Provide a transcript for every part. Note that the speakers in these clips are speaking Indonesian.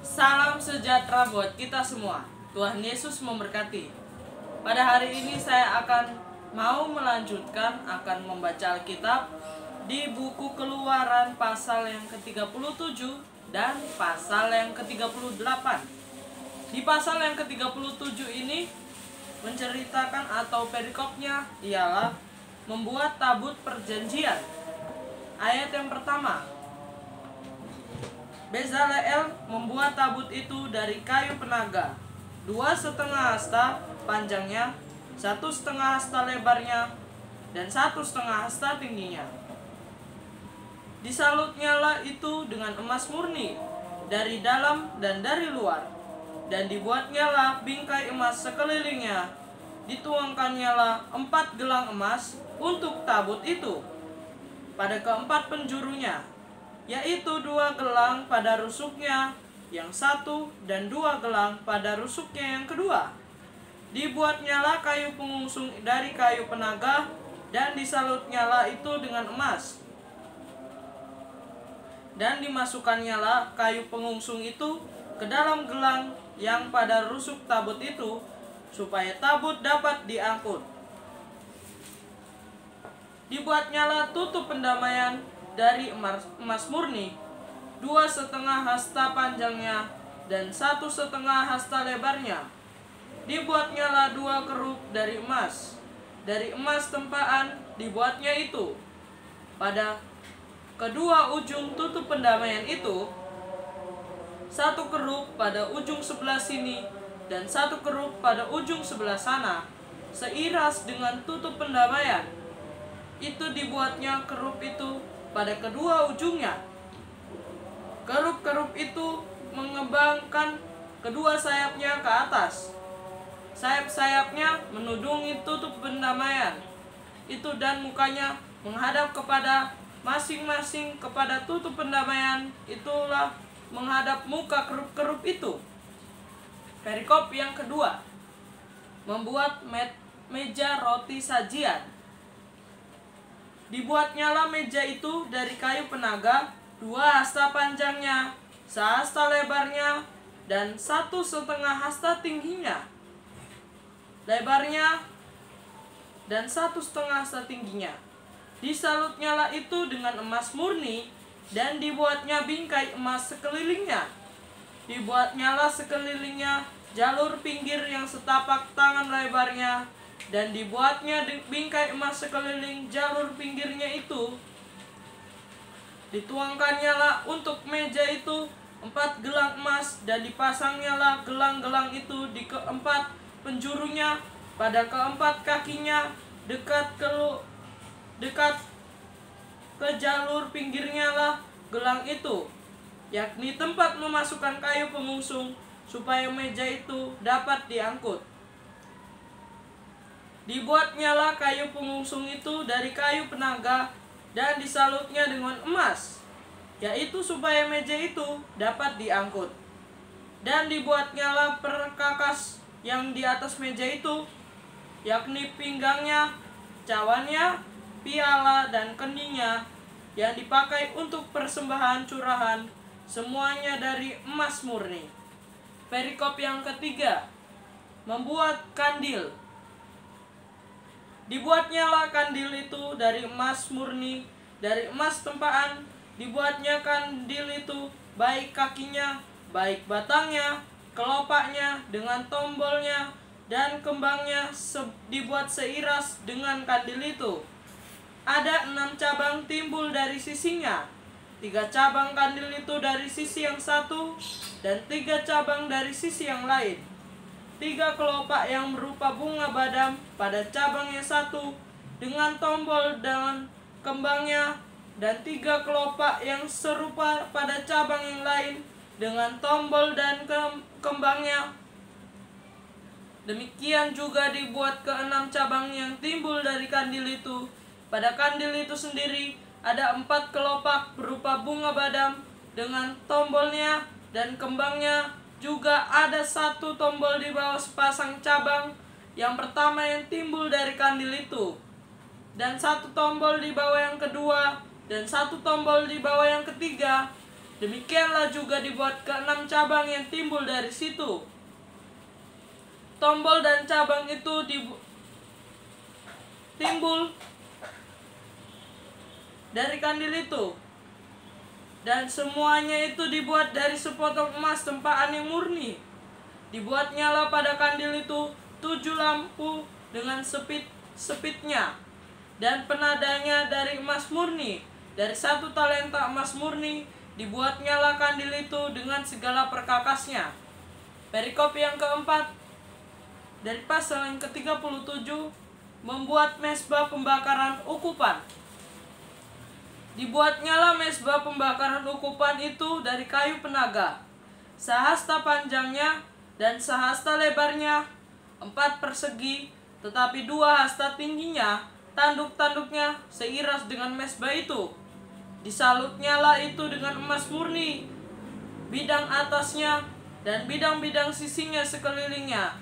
Salam sejahtera buat kita semua. Tuhan Yesus memberkati. Pada hari ini saya akan mau melanjutkan akan membaca Alkitab di buku Keluaran pasal yang ke-37 dan pasal yang ke-38. Di pasal yang ke-37 ini menceritakan atau perikopnya ialah membuat tabut perjanjian. Ayat yang pertama, Bezaleel membuat tabut itu dari kayu penaga, 2,5 hasta panjangnya, 1,5 hasta lebarnya, dan 1,5 hasta tingginya. Disalutnyalah itu dengan emas murni dari dalam dan dari luar, dan dibuatnyalah bingkai emas sekelilingnya. Dituangkannyalah 4 gelang emas untuk tabut itu pada keempat penjurunya, yaitu 2 gelang pada rusuknya yang satu dan 2 gelang pada rusuknya yang kedua. Dibuatnyalah kayu pengungsung dari kayu penaga, dan disalutnyalah itu dengan emas. Dan dimasukannyalah kayu pengungsung itu ke dalam gelang yang pada rusuk tabut itu, supaya tabut dapat diangkut. Dibuatnyalah tutup pendamaian dari emas murni, 2,5 hasta panjangnya dan 1,5 hasta lebarnya. Dibuatnyalah 2 kerup dari emas. Dari emas tempaan dibuatnya itu. Pada kedua ujung tutup pendamaian itu, 1 kerup pada ujung sebelah sini dan 1 kerup pada ujung sebelah sana, seiras dengan tutup pendamaian. Itu dibuatnya kerup itu pada kedua ujungnya. Kerup-kerup itu mengembangkan kedua sayapnya ke atas. Sayap-sayapnya menudungi tutup pendamaian itu, dan mukanya menghadap kepada masing-masing kepada tutup pendamaian itulah menghadap muka kerup-kerup itu. Perikop yang kedua, membuat meja roti sajian. Dibuatnyalah meja itu dari kayu penaga, 2 hasta panjangnya, 1 hasta lebarnya, dan 1,5 hasta tingginya. Lebarnya dan 1,5 hasta tingginya. Disalutnyalah itu dengan emas murni, dan dibuatnya bingkai emas sekelilingnya. Dibuatnyalah sekelilingnya jalur pinggir yang setapak tangan lebarnya, dan dibuatnya bingkai emas sekeliling jalur pinggirnya itu. Dituangkannyalah untuk meja itu 4 gelang emas, dan dipasangnyalah gelang-gelang itu di keempat penjurunya, pada keempat kakinya, dekat ke jalur pinggirnya lah gelang itu, yakni tempat memasukkan kayu pengungsung, supaya meja itu dapat diangkut. Dibuatnyalah kayu pengungsung itu dari kayu penaga, dan disalutnya dengan emas, yaitu supaya meja itu dapat diangkut. Dan dibuatnyalah perkakas yang di atas meja itu, yakni pinggangnya, cawannya, piala, dan kendinya, yang dipakai untuk persembahan curahan, semuanya dari emas murni. Perikop yang ketiga, membuat kandil. Dibuatnyalah kandil itu dari emas murni, dari emas tempaan. Dibuatnya kandil itu, baik kakinya, baik batangnya, kelopaknya, dengan tombolnya, dan kembangnya dibuat seiras dengan kandil itu. Ada 6 cabang timbul dari sisinya, 3 cabang kandil itu dari sisi yang satu, dan 3 cabang dari sisi yang lain. 3 kelopak yang berupa bunga badam pada cabang yang satu, dengan tombol dan kembangnya, dan 3 kelopak yang serupa pada cabang yang lain, dengan tombol dan kembangnya. Demikian juga dibuat ke-6 cabang yang timbul dari kandil itu. Pada kandil itu sendiri ada 4 kelopak berupa bunga badam dengan tombolnya dan kembangnya. Juga ada 1 tombol di bawah sepasang cabang yang pertama yang timbul dari kandil itu, dan 1 tombol di bawah yang kedua, dan 1 tombol di bawah yang ketiga. Demikianlah juga dibuat ke-6 cabang yang timbul dari situ. Tombol dan cabang itu timbul dari kandil itu, dan semuanya itu dibuat dari sepotong emas tempaan yang murni. Dibuatnyalah pada kandil itu 7 lampu dengan sepitnya, dan penadanya dari emas murni. Dari 1 talenta emas murni dibuatnyalah kandil itu dengan segala perkakasnya. Perikop yang keempat dari pasal yang ke-37, membuat mezbah pembakaran ukupan. Dibuatnyalah mezbah pembakaran ukupan itu dari kayu penaga, sehasta panjangnya dan sehasta lebarnya, 4 persegi, tetapi 2 hasta tingginya. Tanduk-tanduknya seiras dengan mezbah itu. Disalutnyalah itu dengan emas murni, bidang atasnya dan bidang-bidang sisinya sekelilingnya,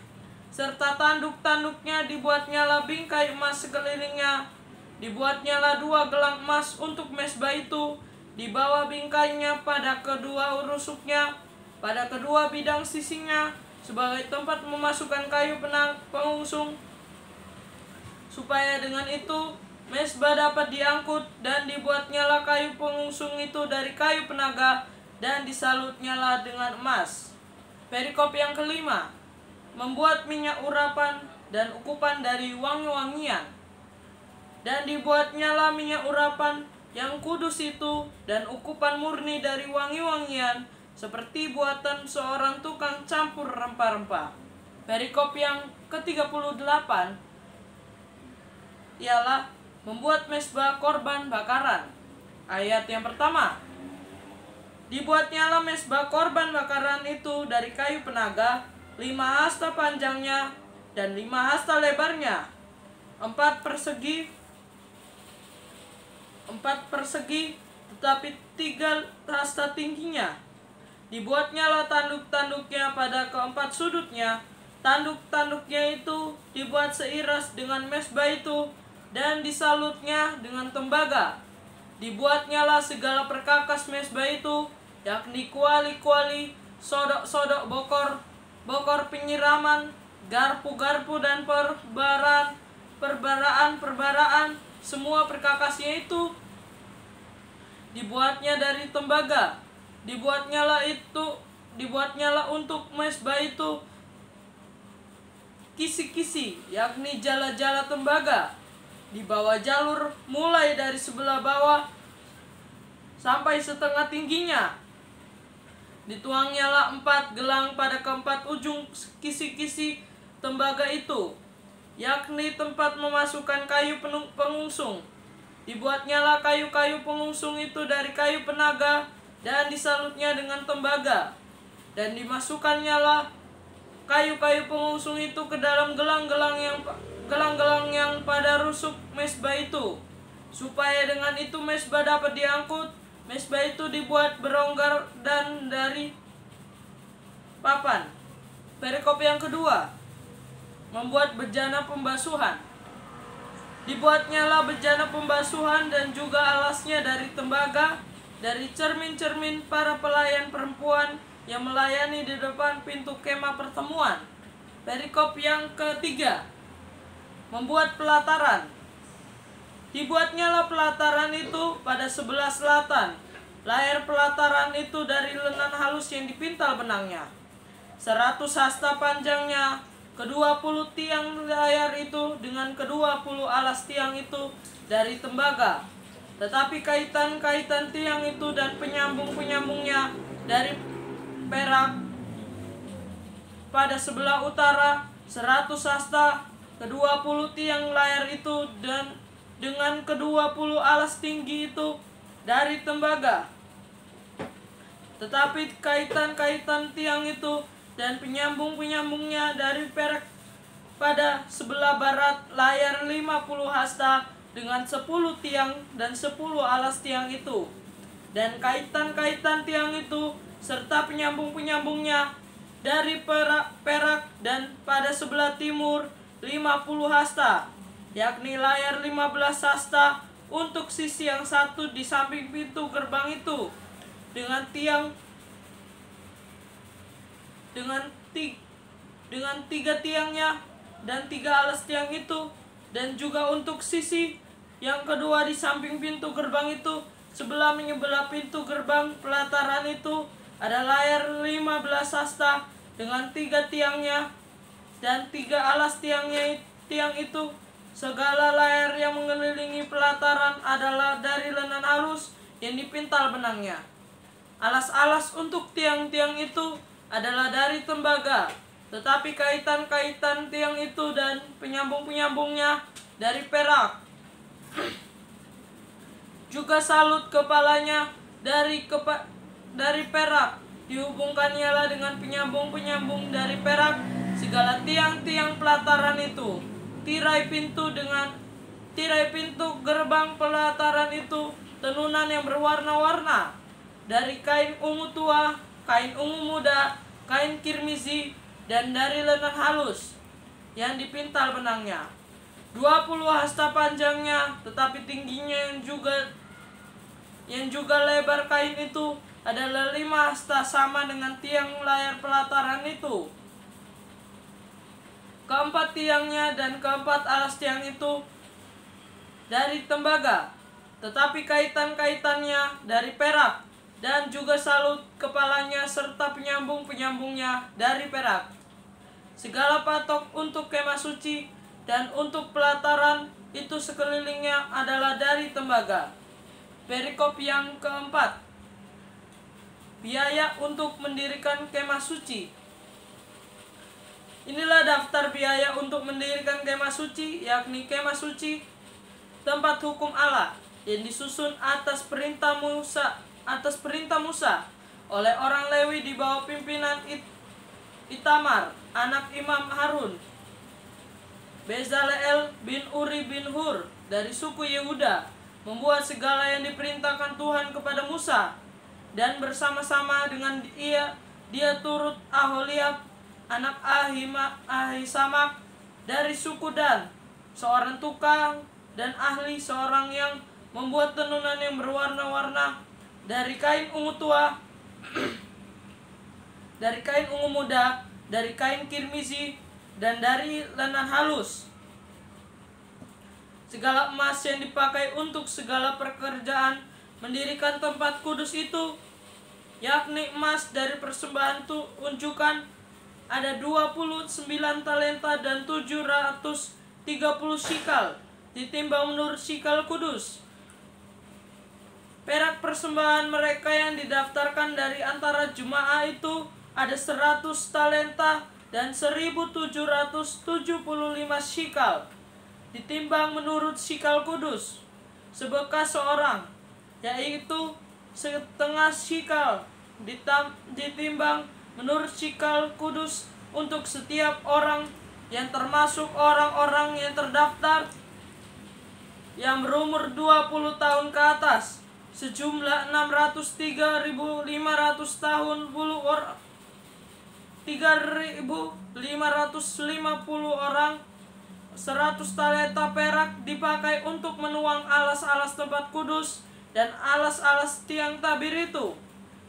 serta tanduk-tanduknya dibuatnyalah bingkai emas sekelilingnya. Dibuatnyalah 2 gelang emas untuk mezbah itu, di bawah bingkainya pada kedua rusuknya, pada kedua bidang sisinya, sebagai tempat memasukkan kayu pengusung, supaya dengan itu mezbah dapat diangkut. Dan dibuatnyalah kayu pengusung itu dari kayu penaga, dan disalutnyalah dengan emas. Perikop yang kelima, membuat minyak urapan dan ukupan dari wangi-wangian. Dan dibuatnyalah minyak urapan yang kudus itu dan ukupan murni dari wangi-wangian, seperti buatan seorang tukang campur rempah-rempah. Perikop yang ke-38 ialah membuat mezbah korban bakaran. Ayat yang pertama, dibuatnyalah mezbah korban bakaran itu dari kayu penaga, 5 hasta panjangnya dan 5 hasta lebarnya, 4 persegi, tetapi 3 hasta tingginya. Dibuatnyalah tanduk-tanduknya pada keempat sudutnya. Tanduk-tanduknya itu dibuat seiras dengan mezbah itu, dan disalutnya dengan tembaga. Dibuatnyalah segala perkakas mezbah itu, yakni kuali-kuali, sodok-sodok bokor penyiraman, garpu-garpu dan perbaraan, semua perkakasnya itu dibuatnya dari tembaga. Dibuatnyalah untuk mezbah itu kisi-kisi, yakni jala-jala tembaga, di bawah jalur mulai dari sebelah bawah sampai setengah tingginya. Dituangnyalah 4 gelang pada keempat ujung kisi-kisi tembaga itu, yakni tempat memasukkan kayu pengusung. Dibuatnyalah kayu-kayu pengusung itu dari kayu penaga, dan disalutnya dengan tembaga. Dan dimasukannyalah kayu-kayu pengusung itu ke dalam gelang-gelang yang pada rusuk mezbah itu, supaya dengan itu mezbah dapat diangkut. Mezbah itu dibuat beronggar dan dari papan. Perikop yang kedua, membuat bejana pembasuhan. Dibuatnyalah bejana pembasuhan dan juga alasnya dari tembaga, dari cermin-cermin para pelayan perempuan yang melayani di depan pintu kemah pertemuan. Perikop yang ketiga, membuat pelataran. Dibuatnyalah pelataran itu pada sebelah selatan. Layar pelataran itu dari lenan halus yang dipintal benangnya, 100 hasta panjangnya. Ke-20 tiang layar itu dengan ke-20 alas tiang itu dari tembaga. Tetapi kaitan-kaitan tiang itu dan penyambung-penyambungnya dari perak. Pada sebelah utara 100 hasta. Ke-20 tiang layar itu dan dengan ke-20 alas tinggi itu dari tembaga. Tetapi kaitan-kaitan tiang itu dan penyambung-penyambungnya dari perak. Pada sebelah barat layar 50 hasta dengan 10 tiang dan 10 alas tiang itu. Dan kaitan-kaitan tiang itu serta penyambung-penyambungnya dari perak. Dan pada sebelah timur 50 hasta, yakni layar 15 hasta untuk sisi yang satu di samping pintu gerbang itu. dengan tiang dengan tiga tiangnya dan tiga alas tiang itu, dan juga untuk sisi yang kedua di samping pintu gerbang itu sebelah menyebelah pintu gerbang pelataran itu ada layar 15 hasta dengan tiga tiangnya dan tiga alas tiang itu. Segala layar yang mengelilingi pelataran adalah dari lenan halus yang dipintal benangnya. Alas-alas untuk tiang-tiang itu adalah dari tembaga, tetapi kaitan-kaitan tiang itu dan penyambung-penyambungnya dari perak. Juga salut kepalanya dari perak, dihubungkannya lah dengan penyambung-penyambung dari perak segala tiang-tiang pelataran itu. Tirai pintu gerbang pelataran itu tenunan yang berwarna-warna dari kain ungu tua, kain ungu muda, kain kirmizi, dan dari lenan halus yang dipintal benangnya. 20 hasta panjangnya, tetapi tingginya yang juga lebar kain itu adalah 5 hasta, sama dengan tiang layar pelataran itu. Keempat tiangnya dan keempat alas tiang itu dari tembaga, tetapi kaitan-kaitannya dari perak, dan juga salut kepalanya serta penyambung-penyambungnya dari perak. Segala patok untuk kemah suci dan untuk pelataran itu sekelilingnya adalah dari tembaga. Perikop yang keempat, biaya untuk mendirikan kemah suci. Inilah daftar biaya untuk mendirikan kemah suci, yakni kemah suci, tempat hukum Allah, yang disusun atas perintah Musa oleh orang Lewi di bawah pimpinan Itamar, anak Imam Harun. Bezaleel bin Uri bin Hur dari suku Yehuda membuat segala yang diperintahkan Tuhan kepada Musa, dan bersama-sama dengan dia turut Aholiab anak Ahisamak dari suku Dan, seorang tukang dan ahli, seorang yang membuat tenunan yang berwarna-warna dari kain ungu tua, dari kain ungu muda, dari kain kirmizi, dan dari lenan halus. Segala emas yang dipakai untuk segala pekerjaan mendirikan tempat kudus itu, yakni emas dari persembahan unjukan, ada 29 talenta dan 730 sikal, ditimbang menurut sikal kudus. Perak persembahan mereka yang didaftarkan dari antara jemaah itu ada 100 talenta dan 1775 sikal, ditimbang menurut sikal kudus. Sebekas seorang, yaitu setengah sikal, ditimbang menurut sikal kudus untuk setiap orang, yang termasuk orang-orang yang terdaftar yang berumur 20 tahun ke atas, sejumlah 603.500 tahun 3.550 orang. 100 talenta perak dipakai untuk menuang alas-alas tempat kudus dan alas-alas tiang tabir itu.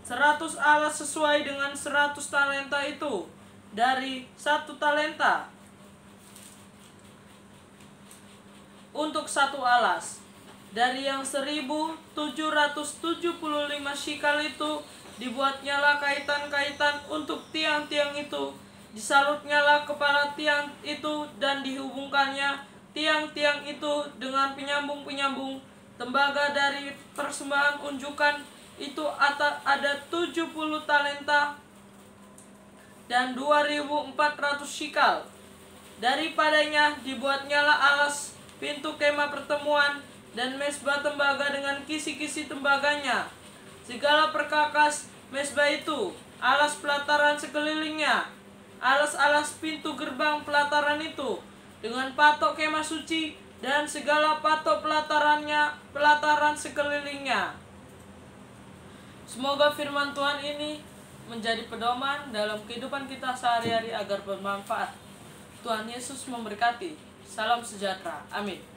100 alas sesuai dengan 100 talenta itu, dari 1 talenta untuk 1 alas. Dari yang 1775 sikal itu dibuatnya lah kaitan-kaitan untuk tiang-tiang itu. Disalutnya lah kepala tiang itu dan dihubungkannya tiang-tiang itu dengan penyambung-penyambung tembaga dari persembahan unjukan itu ada 70 talenta dan 2.400 sikal. Daripadanya dibuatnya lah alas pintu kemah pertemuan dan mezbah tembaga dengan kisi-kisi tembaganya, segala perkakas mezbah itu, alas pelataran sekelilingnya, alas-alas pintu gerbang pelataran itu, dengan patok kemah suci dan segala patok pelataran sekelilingnya. Semoga firman Tuhan ini menjadi pedoman dalam kehidupan kita sehari-hari agar bermanfaat. Tuhan Yesus memberkati. Salam sejahtera. Amin.